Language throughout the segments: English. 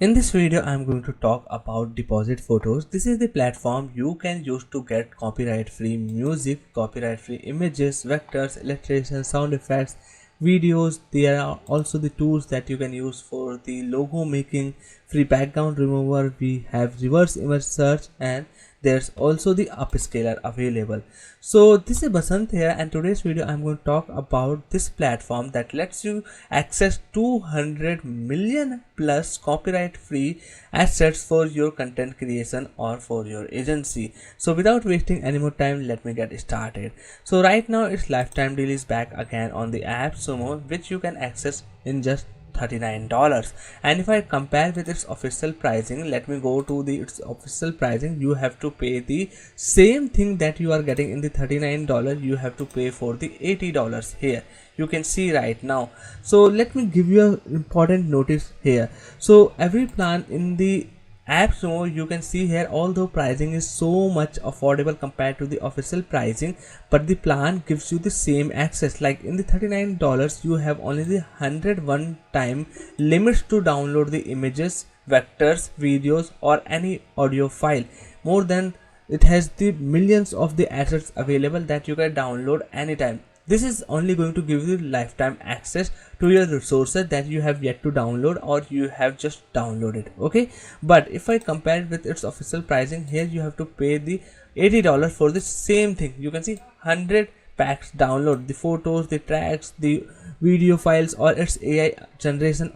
In this video, I'm going to talk about DepositPhotos. This is the platform you can use to get copyright-free music, copyright-free images, vectors, illustrations, sound effects, videos. There are also the tools that you can use for the logo making, free background remover. We have reverse image search, and there's also the upscaler available. So this is Basant here, and today's video I'm going to talk about this platform that lets you access 200 million plus copyright free assets for your content creation or for your agency. So without wasting any more time, let me get started. So right now its lifetime deal is back again on the AppSumo, which you can access in just $39. And if I compare with its official pricing, let me go to its official pricing. You have to pay the same thing that you are getting in the $39. You have to pay for the $80 here. You can see right now. So let me give you an important notice here. So every plan in the AppSumo, you can see here, although pricing is so much affordable compared to the official pricing, but the plan gives you the same access. Like in the $39, you have only the 101 time limits to download the images, vectors, videos, or any audio file. More than it has the millions of the assets available that you can download anytime. This is only going to give you lifetime access to your resources that you have yet to download or you have just downloaded. Okay, but if I compare it with its official pricing, here you have to pay the $80 for the same thing. You can see 100 packs download, the photos, the tracks, the video files, or its AI generation,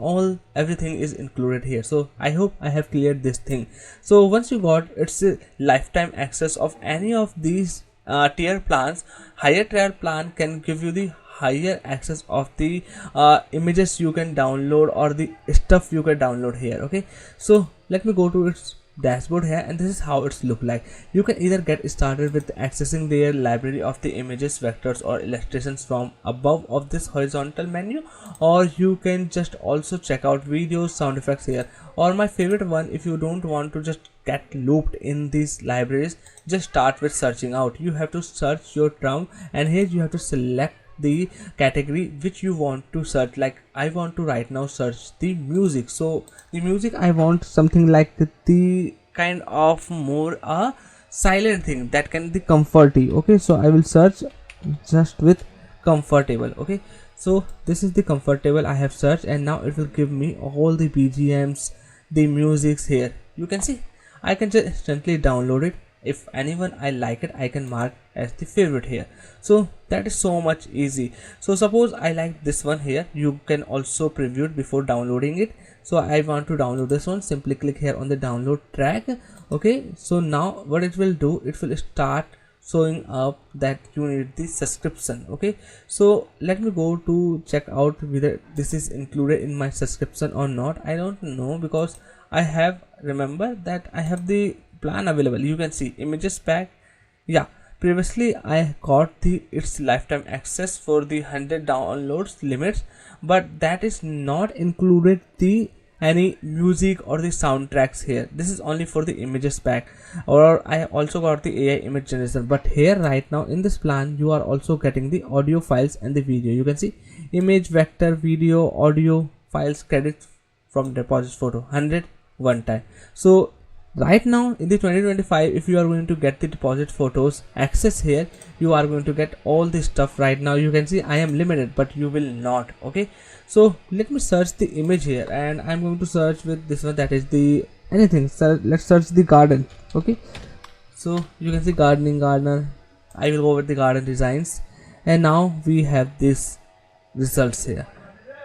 everything is included here. So I hope I have cleared this thing. So once you got its lifetime access of any of these tier plans, higher tier plan can give you the higher access of the images you can download or the stuff you can download here. Okay, so let me go to its dashboard here, and this is how it's look like. You can either get started with accessing their library of the images, vectors, or illustrations from above of this horizontal menu, or you can just also check out videos, sound effects here, or my favorite one, if you don't want to just get looped in these libraries, just start with searching out. You have to search your term, and here you have to select the category which you want to search. Like I want to right now search the music, so the music I want something like the kind of more a silent thing that can be comforty. Okay, so I will search just with comfortable. Okay, so this is the comfortable I have searched, and now it will give me all the BGMs, the musics here. You can see I can just instantly download it. If anyone I like it, I can mark as the favorite here. So that is so much easy. So suppose I like this one here, you can also preview it before downloading it. So I want to download this one, simply click here on the download track. Okay, so now what it will do, it will start showing up that you need the subscription. Okay, so let me go to check out whether this is included in my subscription or not. I don't know, because I have remember that I have the plan available. You can see images pack. Yeah, previously I got its lifetime access for the 100 downloads limits, but that is not included the any music or the soundtracks here. This is only for the images pack, or I also got the AI image generation. But here right now in this plan, you are also getting the audio files and the video. You can see image, vector, video, audio files, credits from DepositPhoto 100 one time. So right now in the 2025, if you are going to get the DepositPhotos access here, you are going to get all this stuff. Right now you can see I am limited, but you will not. Okay, so let me search the image here, and I'm going to search with this one, that is the anything. So let's search the garden. Okay, so you can see gardener. I will go with the garden designs, and now we have this results here.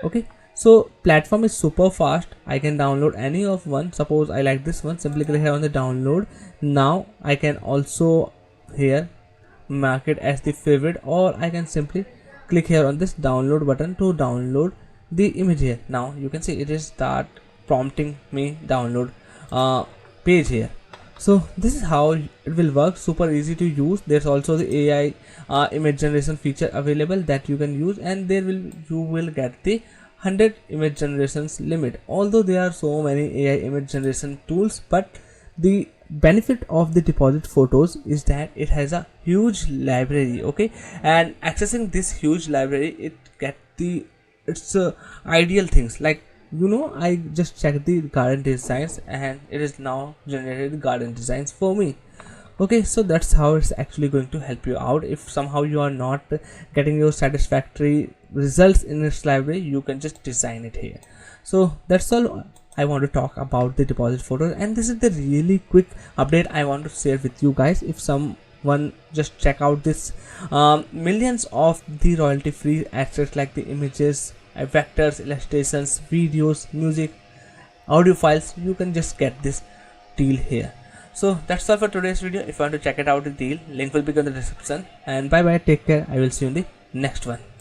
Okay, so platform is super fast. I can download any of one. Suppose I like this one, simply click here on the download. Now I can also here mark it as the favorite, or I can simply click here on this download button to download the image here. Now you can see it is start prompting me download page here. So this is how it will work. Super easy to use. There's also the AI image generation feature available that you can use, and you will get the 100 image generations limit. Although there are so many AI image generation tools, but the benefit of the DepositPhotos is that it has a huge library. Okay, and accessing this huge library, it get the its ideal things. Like I just checked the garden designs and it is now generated garden designs for me. Okay, so that's how it's actually going to help you out. If somehow you are not getting your satisfactory results in its library, you can just design it here. So that's all I want to talk about the deposit photos, and this is the really quick update I want to share with you guys. If someone just check out this millions of the royalty free assets like the images, vectors, illustrations, videos, music, audio files, you can just get this deal here. So that's all for today's video. If you want to check it out, the deal link will be in the description, and bye bye, take care. I will see you in the next one.